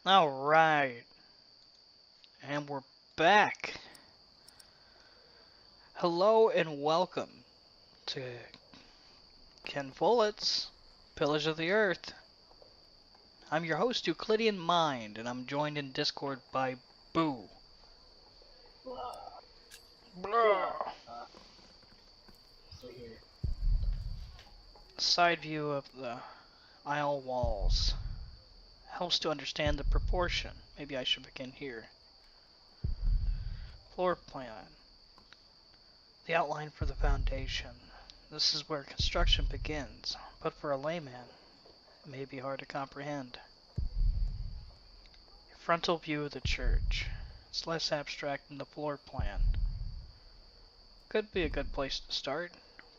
Alright, and we're back. Hello and welcome to Ken Follett's Pillars of the Earth. I'm your host, Euclidean Mind, and I'm joined in Discord by Boo. Yeah. Blah. So here. Side view of the aisle walls helps to understand the proportion. Maybe I should begin here. Floor plan. The outline for the foundation. This is where construction begins, but for a layman, it may be hard to comprehend. Frontal view of the church. It's less abstract than the floor plan. Could be a good place to start.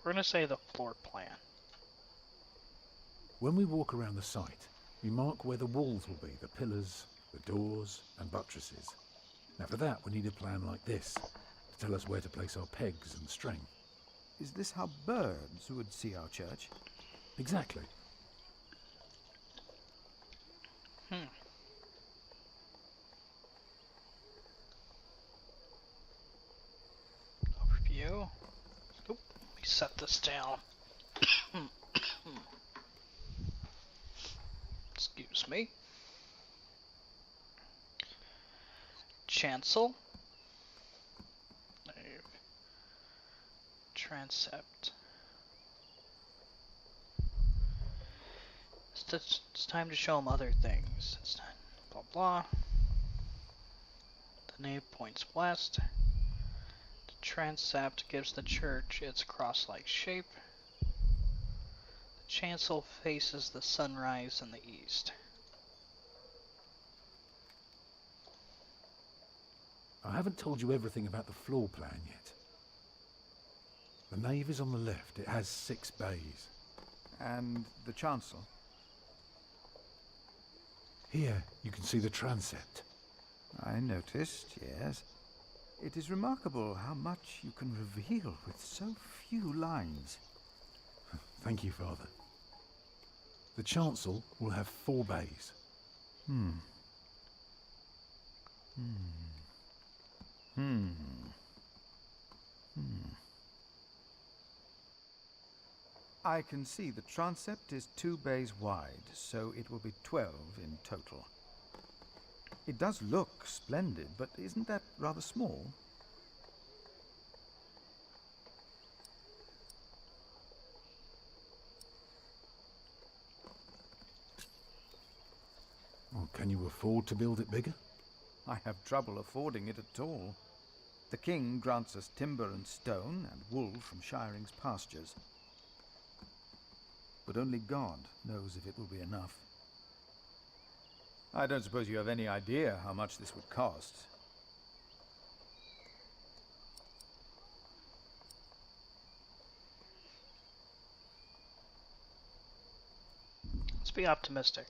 We're going to say the floor plan. When we walk around the site, we mark where the walls will be, the pillars, the doors and buttresses. Now for that we need a plan like this, to tell us where to place our pegs and string. Is this how birds would see our church? Exactly. Overview. Oop, let me set this down. Excuse me. Chancel. Transept. It's time to show them other things. It's time, blah blah. The nave points west. The transept gives the church its cross-like shape. The chancel faces the sunrise in the east. I haven't told you everything about the floor plan yet. The nave is on the left. It has 6 bays. And the chancel? Here you can see the transept. I noticed, yes. It is remarkable how much you can reveal with so few lines. Thank you, Father. The chancel will have 4 bays. I can see the transept is 2 bays wide, so it will be 12 in total. It does look splendid, but isn't that rather small? Well, can you afford to build it bigger? I have trouble affording it at all. The king grants us timber and stone and wool from Shiring's pastures. But only God knows if it will be enough. I don't suppose you have any idea how much this would cost. Let's be optimistic.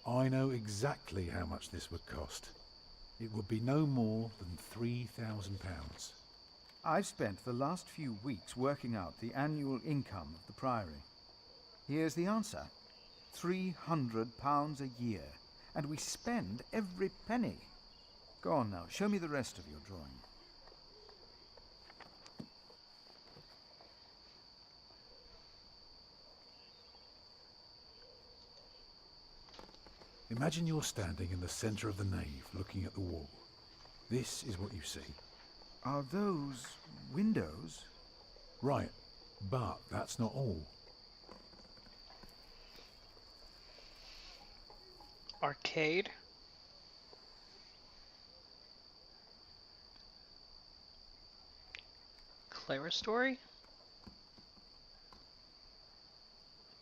I know exactly how much this would cost. It would be no more than £3,000. I've spent the last few weeks working out the annual income of the Priory. Here's the answer. £300 a year. And we spend every penny. Go on now, show me the rest of your drawing. Imagine you're standing in the centre of the nave, looking at the wall. This is what you see. Are those windows? Right, but that's not all. Arcade. Clerestory.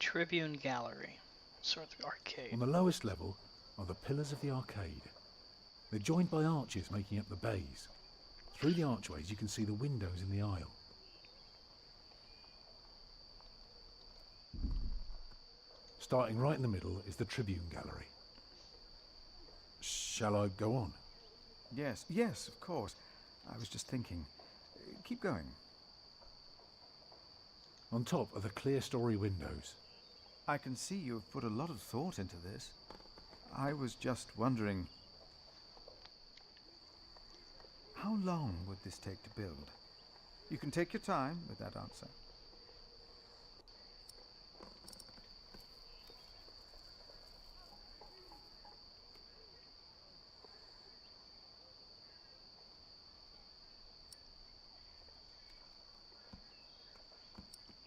Tribune Gallery. Sort of arcade. On the lowest level are the pillars of the arcade. They're joined by arches making up the bays. Through the archways you can see the windows in the aisle. Starting right in the middle is the Tribune Gallery. Shall I go on? Yes, of course. I was just thinking. Keep going. On top are the clear story windows. I can see you've put a lot of thought into this. I was just wondering, how long would this take to build? You can take your time with that answer.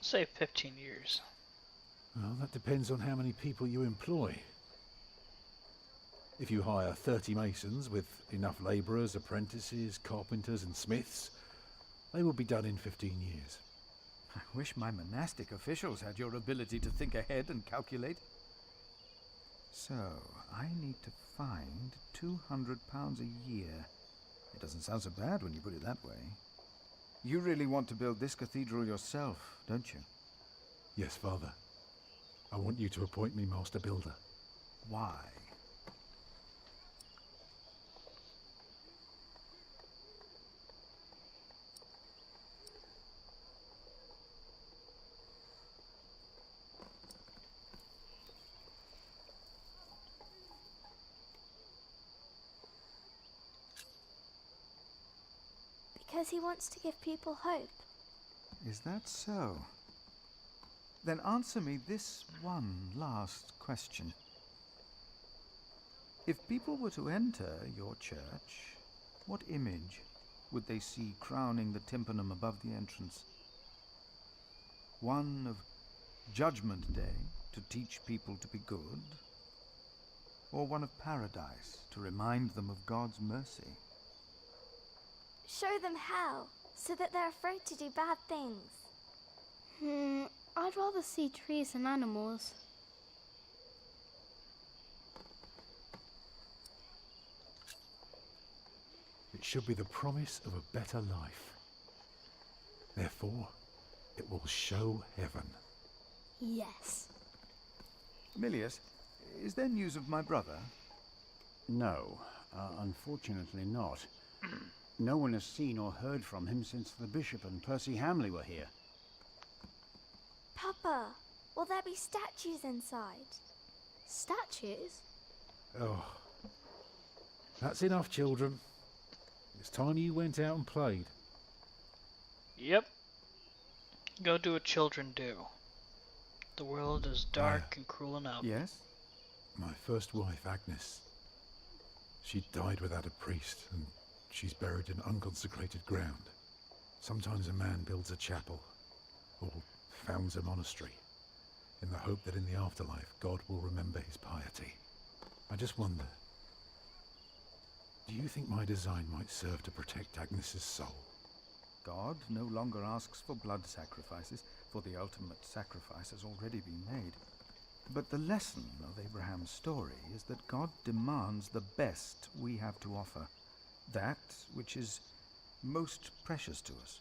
Say 15 years. Well, that depends on how many people you employ. If you hire 30 masons with enough labourers, apprentices, carpenters and smiths, they will be done in 15 years. I wish my monastic officials had your ability to think ahead and calculate. So, I need to find £200 a year. It doesn't sound so bad when you put it that way. You really want to build this cathedral yourself, don't you? Yes, Father. I want you to appoint me Master Builder. Why? Because he wants to give people hope. Is that so? Then answer me this one last question. If people were to enter your church, what image would they see crowning the tympanum above the entrance? One of Judgment Day to teach people to be good? Or one of paradise to remind them of God's mercy? Show them how, so that they're afraid to do bad things. I'd rather see trees and animals. It should be the promise of a better life. Therefore, it will show heaven. Yes. Milius, is there news of my brother? No, unfortunately not. No one has seen or heard from him since the Bishop and Percy Hamley were here. Papa, will there be statues inside? Statues? Oh, that's enough, children. It's time you went out and played. Yep. Go do what children do. The world is dark and cruel enough. Yes? My first wife, Agnes. She died without a priest, and she's buried in unconsecrated ground. Sometimes a man builds a chapel, or founds a monastery, in the hope that in the afterlife God will remember his piety. I just wonder, do you think my design might serve to protect Agnes's soul? God no longer asks for blood sacrifices, for the ultimate sacrifice has already been made. But the lesson of Abraham's story is that God demands the best we have to offer, that which is most precious to us.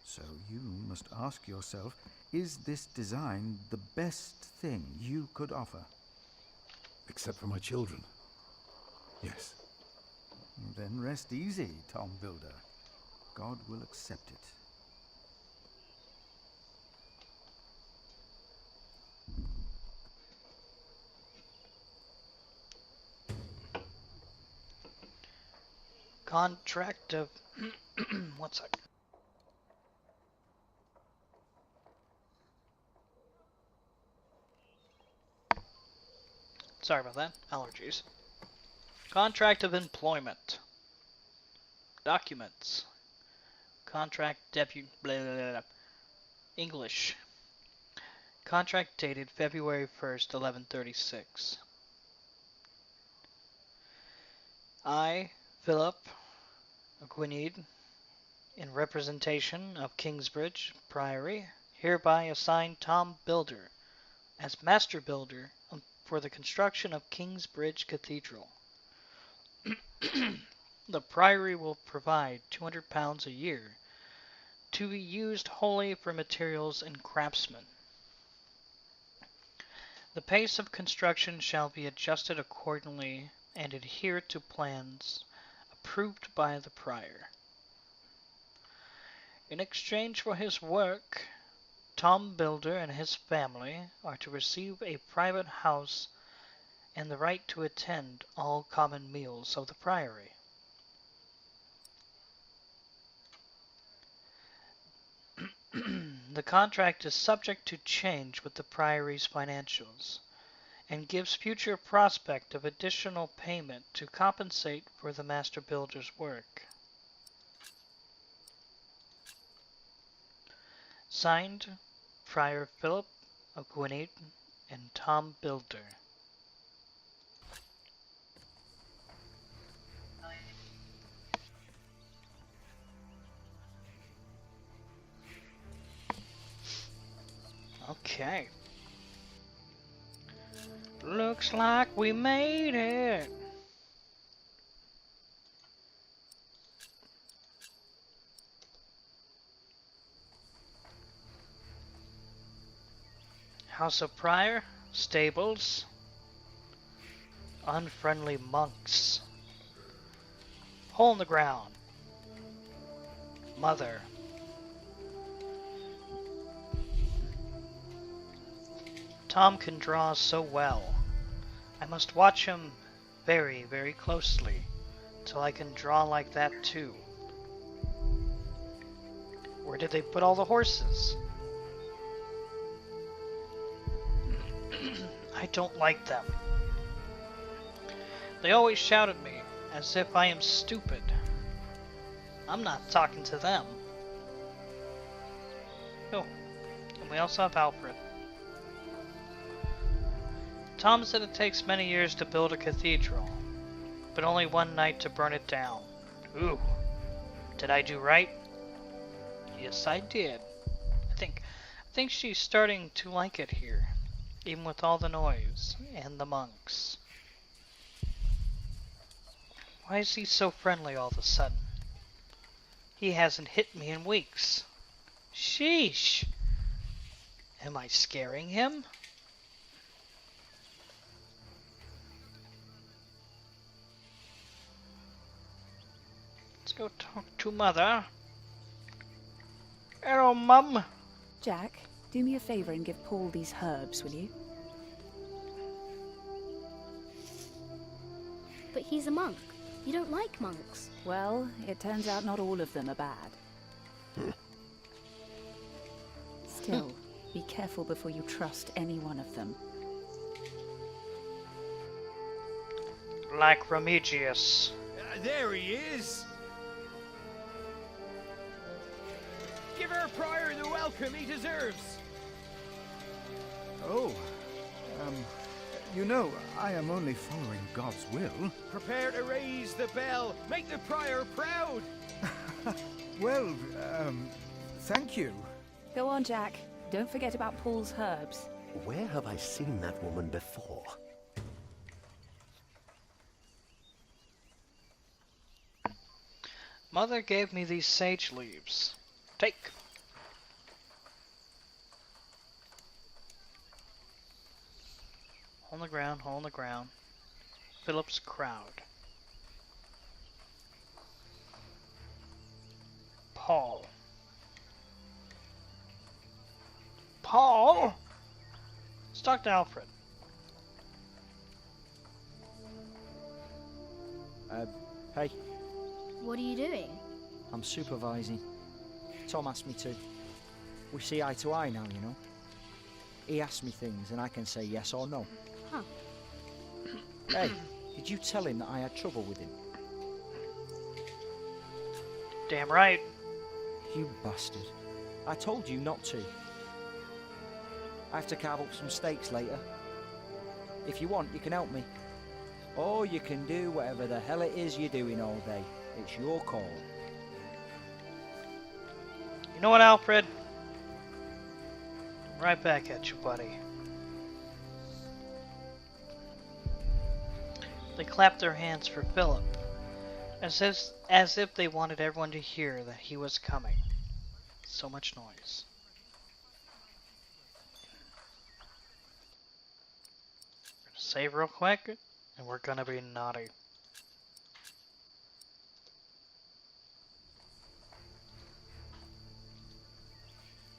So you must ask yourself, is this design the best thing you could offer? Except for my children. Yes. Then rest easy, Tom Builder. God will accept it. Contract of... One sec. Sorry about that. Allergies. Contract of employment. Documents. Contract debut... Blah, blah, blah, blah. English. Contract dated February 1st, 1136. I, Philip Gwynedd, in representation of Kingsbridge Priory, hereby assign Tom Builder as Master Builder for the construction of Kingsbridge Cathedral. The Priory will provide £200 a year to be used wholly for materials and craftsmen. The pace of construction shall be adjusted accordingly and adhere to plans approved by the Prior. In exchange for his work, Tom Builder and his family are to receive a private house and the right to attend all common meals of the priory. The contract is subject to change with the priory's financials, and gives future prospect of additional payment to compensate for the master builder's work. Signed, Friar Philip of Gwinnett and Tom Builder. Okay. Looks like we made it. House of Pryor, stables, unfriendly monks, hole in the ground, mother, Tom can draw so well. I must watch him very, very closely till I can draw like that too. Where did they put all the horses? I don't like them. They always shout at me as if I am stupid. I'm not talking to them. Oh, and we also have Alfred. Tom said it takes many years to build a cathedral, but only one night to burn it down. Ooh, did I do right? Yes, I did. I think she's starting to like it here, even with all the noise and the monks. Why is he so friendly all of a sudden? He hasn't hit me in weeks. Sheesh! Am I scaring him? Let's go talk to Mother. Hello, Mum. Jack, do me a favour and give Paul these herbs, will you? But he's a monk. You don't like monks. Well, it turns out not all of them are bad. Still, be careful before you trust any one of them. Like Remigius. There he is! Give our Pryor the welcome he deserves! Oh, you know, I am only following God's will. Prepare to raise the bell! Make the Pryor proud! Well, thank you. Go on, Jack. Don't forget about Paul's herbs. Where have I seen that woman before? Mother gave me these sage leaves. Take. Hole in the ground, hole in the ground. Philip's crowd. Paul. Paul? Let's talk to Alfred. Hey, What are you doing? I'm supervising. Tom asked me to. We see eye to eye now, you know. He asks me things and I can say yes or no. Huh. Hey, did you tell him that I had trouble with him? Damn right. You bastard. I told you not to. I have to carve up some steaks later. If you want, you can help me. Or you can do whatever the hell it is you're doing all day. It's your call. You know what, Alfred? Right back at you, buddy. They clapped their hands for Philip, as if they wanted everyone to hear that he was coming. So much noise. We're gonna save real quick, and we're gonna be naughty.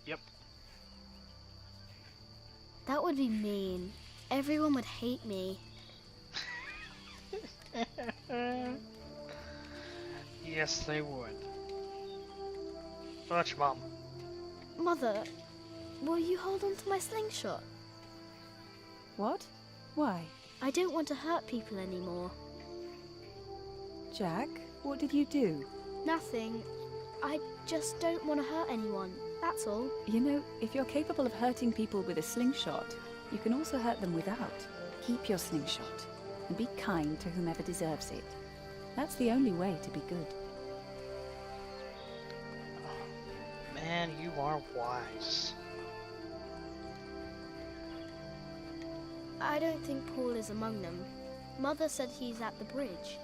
Yep. That would be mean. Everyone would hate me. Yes, they would. Watch, Mom. Mother, will you hold on to my slingshot? What? Why? I don't want to hurt people anymore. Jack, what did you do? Nothing. I just don't want to hurt anyone. That's all. You know, if you're capable of hurting people with a slingshot, you can also hurt them without. Keep your slingshot and be kind to whomever deserves it. That's the only way to be good. Man, you are wise. I don't think Paul is among them. Mother said he's at the bridge.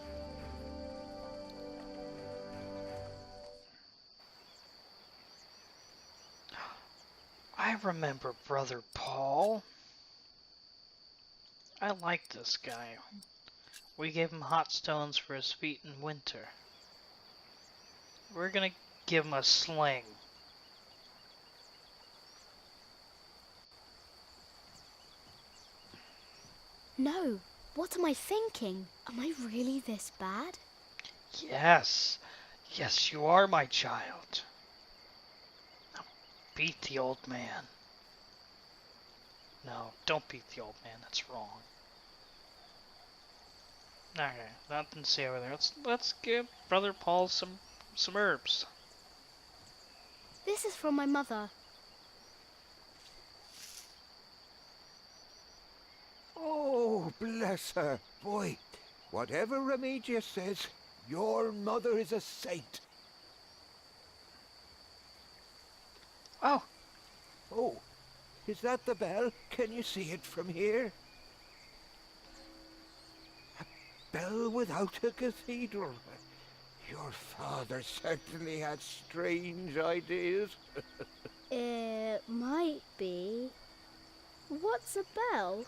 I remember Brother Paul. I like this guy. We gave him hot stones for his feet in winter. We're gonna give him a sling. No, what am I thinking? Am I really this bad? Yes. Yes, you are, my child. Now, beat the old man. No, don't beat the old man. That's wrong. Okay, nothing to say over there. Let's give Brother Paul some herbs. This is from my mother. Oh, bless her. Boy, whatever Remedios says, your mother is a saint. Oh. Oh, is that the bell? Can you see it from here? A bell without a cathedral. Your father certainly had strange ideas. It might be. What's a bell?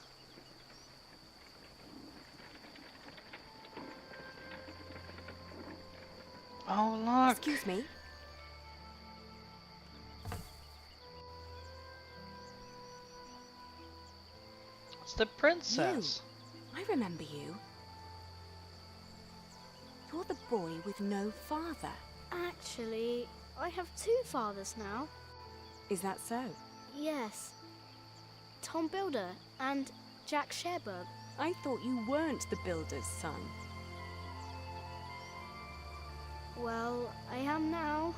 Oh, look. Excuse me. It's the princess. You. I remember you. You're the boy with no father. Actually, I have two fathers now. Is that so? Yes. Tom Builder and Jack Sherberg. I thought you weren't the builder's son. Well, I am now.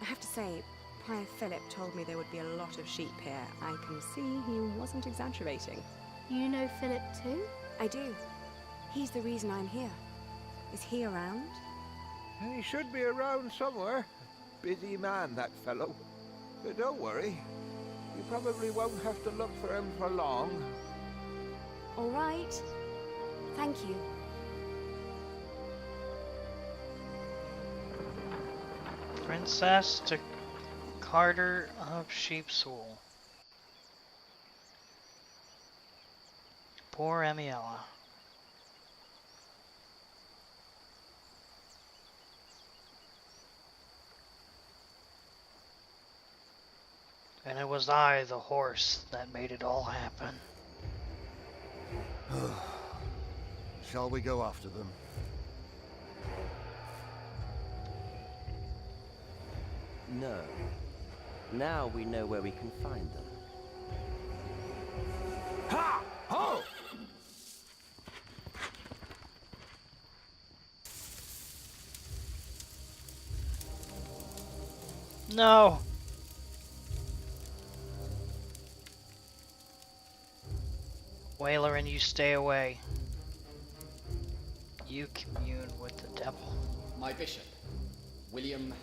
I have to say, Pryor Philip told me there would be a lot of sheep here. I can see he wasn't exaggerating. You know Philip too? I do. He's the reason I'm here. Is he around? He should be around somewhere. Busy man, that fellow. But don't worry. You probably won't have to look for him for long. All right. Thank you. Princess to Carter of Sheepswool. Poor Emiella. And it was I, the horse, that made it all happen. Shall we go after them? No. Now we know where we can find them. Ha! Ho! No! Whaler, and you stay away. You commune with the devil. My bishop, William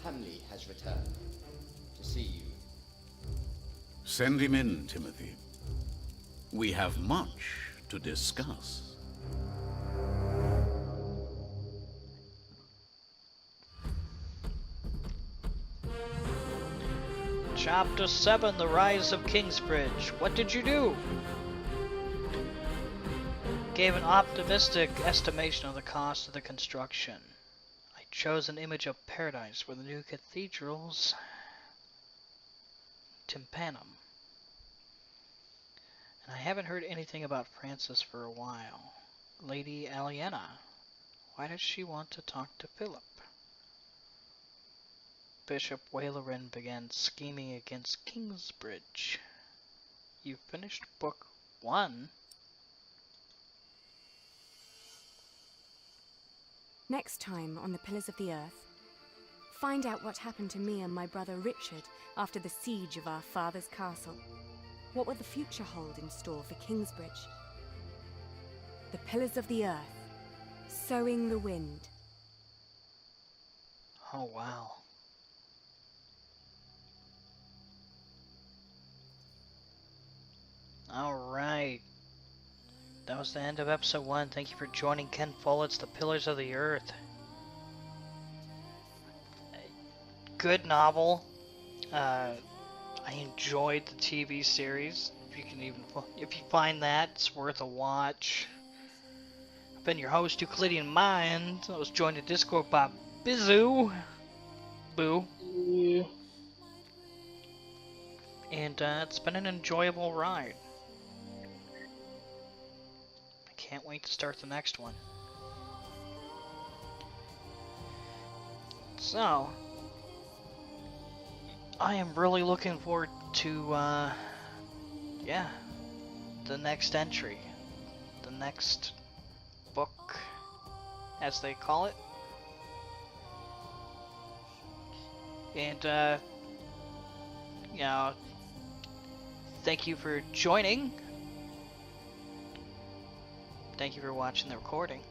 Hamley, has returned to see you. Send him in, Timothy. We have much to discuss. Chapter 7, The Rise of Kingsbridge. What did you do? Gave an optimistic estimation of the cost of the construction. I chose an image of paradise for the new cathedral's tympanum. And I haven't heard anything about Francis for a while. Lady Aliena. Why does she want to talk to Philip? Bishop Waleran began scheming against Kingsbridge. You finished book 1? Next time on the Pillars of the Earth, find out what happened to me and my brother Richard after the siege of our father's castle. What will the future hold in store for Kingsbridge? The Pillars of the Earth, Sowing the Wind. Oh, wow. Alright. That was the end of episode 1. Thank you for joining Ken Follett's The Pillars of the Earth. Good novel. I enjoyed the TV series. If you find that, it's worth a watch. I've been your host, Euclidean Mind. I was joined in Discord by Bizu. Boo. And it's been an enjoyable ride. I can't wait to start the next one. So, I am really looking forward to, yeah, the next entry. The next book, as they call it. And, you know, thank you for joining. Thank you for watching the recording.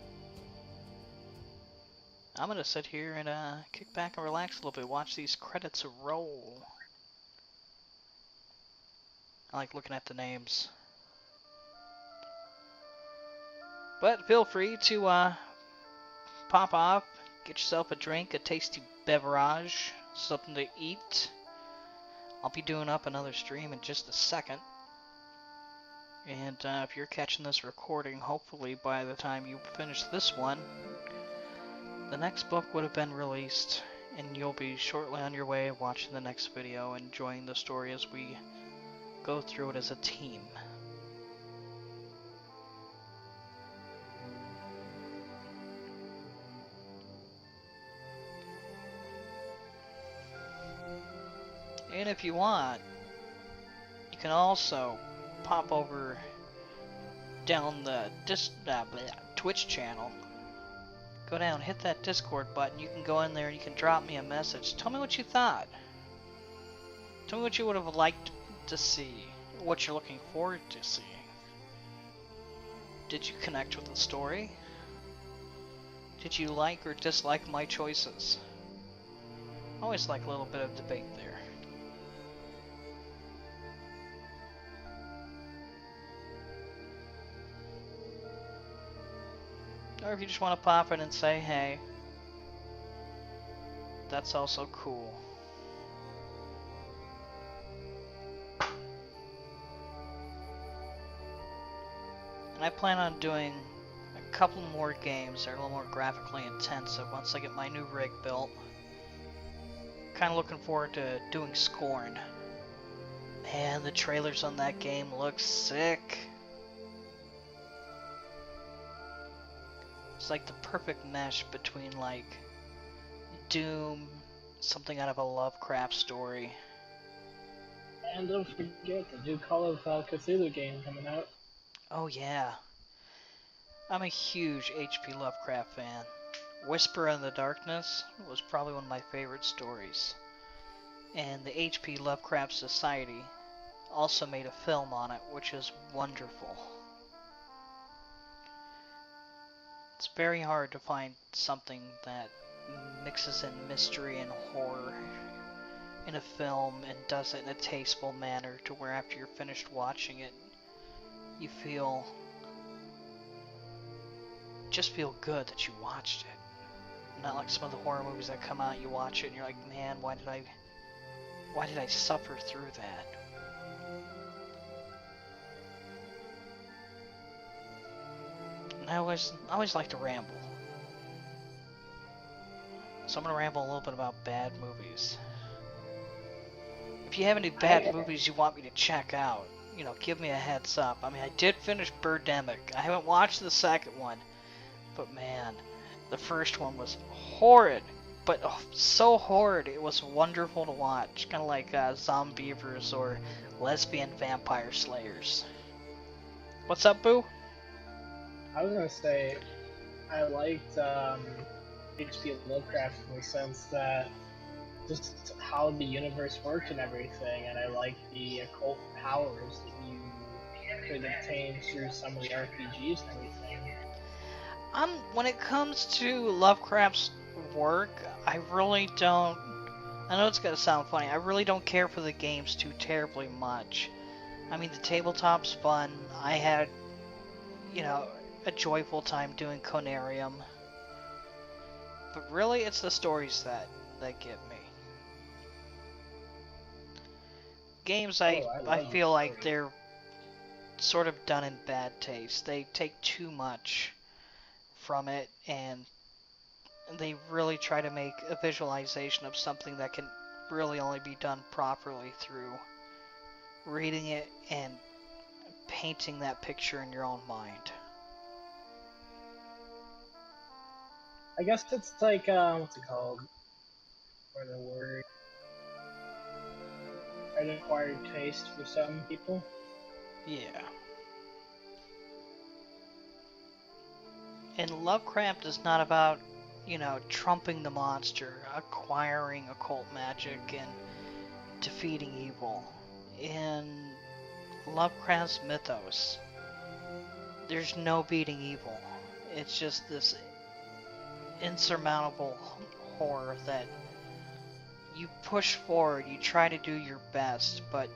I'm gonna sit here and kick back and relax a little bit, watch these credits roll. I like looking at the names. But feel free to pop off, get yourself a drink, a tasty beverage, something to eat. I'll be doing up another stream in just a second. And if you're catching this recording, hopefully by the time you finish this one, the next book would have been released, and you'll be shortly on your way watching the next video, enjoying the story as we go through it as a team. And if you want, you can also pop over down the Twitch channel. Go down, hit that Discord button. You can go in there and you can drop me a message. Tell me what you thought. Tell me what you would have liked to see. What you're looking forward to seeing. Did you connect with the story? Did you like or dislike my choices? I always like a little bit of debate there. Or if you just want to pop in and say hey, that's also cool. And I plan on doing a couple more games that are a little more graphically intensive once I get my new rig built. Kind of looking forward to doing Scorn. Man, the trailers on that game look sick. It's like the perfect mesh between like Doom, something out of a Lovecraft story. And don't forget the new Call of Cthulhu game coming out. Oh yeah. I'm a huge H.P. Lovecraft fan. Whisper in the Darkness was probably one of my favorite stories. And the H.P. Lovecraft Society also made a film on it, which is wonderful. It's very hard to find something that mixes in mystery and horror in a film and does it in a tasteful manner to where after you're finished watching it, you just feel good that you watched it. Not like some of the horror movies that come out, you watch it and you're like, man, why did I suffer through that? And I always like to ramble. So I'm gonna ramble a little bit about bad movies. If you have any bad movies you want me to check out, give me a heads up. I mean, I did finish Birdemic. I haven't watched the second one, but man, the first one was horrid. But so horrid, it was wonderful to watch. Kind of like Zombievers or Lesbian Vampire Slayers. What's up, Boo? I was gonna say, I liked H.P. Lovecraft in the sense that just how the universe worked and everything, and I like the occult powers that you could obtain through some of the RPGs and everything. When it comes to Lovecraft's work, I really don't. I know it's gonna sound funny. I really don't care for the games too terribly much. I mean, the tabletop's fun. I had, a joyful time doing Conarium. But really, it's the stories that get me. Games, I feel like they're sort of done in bad taste. They take too much from it, and they really try to make a visualization of something that can really only be done properly through reading it and painting that picture in your own mind. I guess it's like, what's it called? For the word? An acquired taste for some people. Yeah. And Lovecraft is not about, trumping the monster, acquiring occult magic, and defeating evil. In Lovecraft's mythos, there's no beating evil. It's just this insurmountable horror that you push forward, you try to do your best, but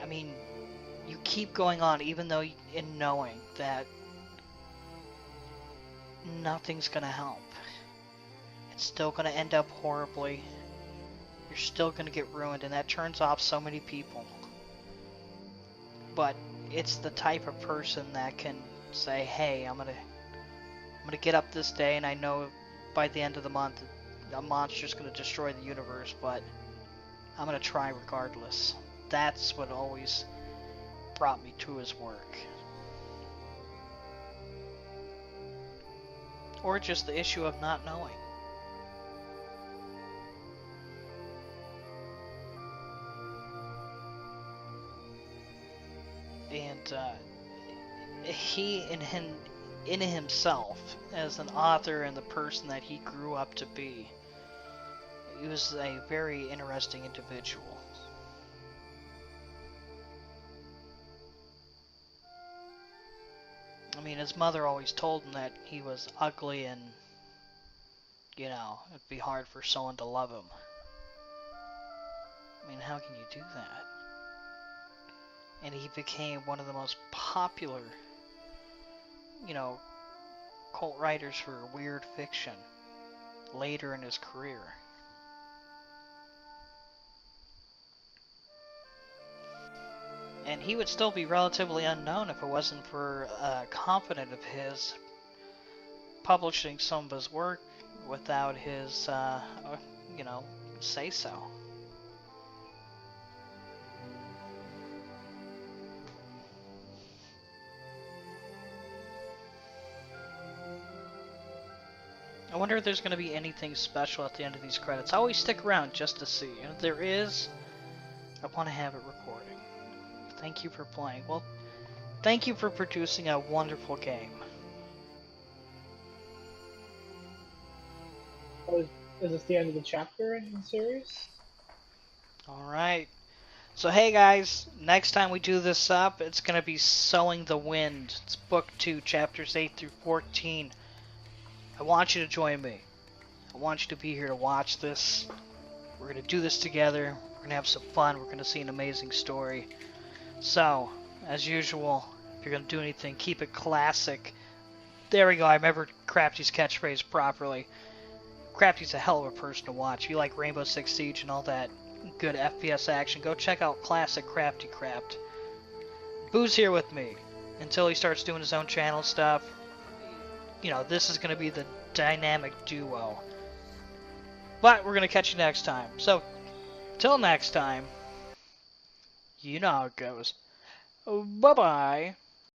I mean, you keep going on even though in knowing that nothing's gonna help. It's still gonna end up horribly. You're still gonna get ruined, and that turns off so many people. But it's the type of person that can say, hey, I'm gonna get up this day, and I know by the end of the month a monster's gonna destroy the universe, but I'm gonna try regardless. That's what always brought me to his work. Or just the issue of not knowing. And he in himself, as an author and the person that he grew up to be, he was a very interesting individual. I mean, his mother always told him that he was ugly and, it'd be hard for someone to love him. I mean, how can you do that? And he became one of the most popular, cult writers for weird fiction later in his career. And he would still be relatively unknown if it wasn't for a confidant of his publishing some of his work without his, say-so. I wonder if there's going to be anything special at the end of these credits. I always stick around just to see. And if there is, I want to have it recording. Thank you for playing. Well, thank you for producing a wonderful game. Is this the end of the chapter in the series? Alright. So hey guys, next time we do this up, it's going to be Sowing the Wind. It's book 2, chapters 8 through 14. I want you to join me. I want you to be here to watch this. We're going to do this together. We're going to have some fun. We're going to see an amazing story. So, as usual, if you're going to do anything, keep it classic. There we go. I remembered Crafty's catchphrase properly. Crafty's a hell of a person to watch. If you like Rainbow Six Siege and all that good FPS action, go check out Classic Crafty Craft. Boo's here with me until he starts doing his own channel stuff. This is going to be the dynamic duo. But we're going to catch you next time. So, till next time, You know how it goes. Bye-bye.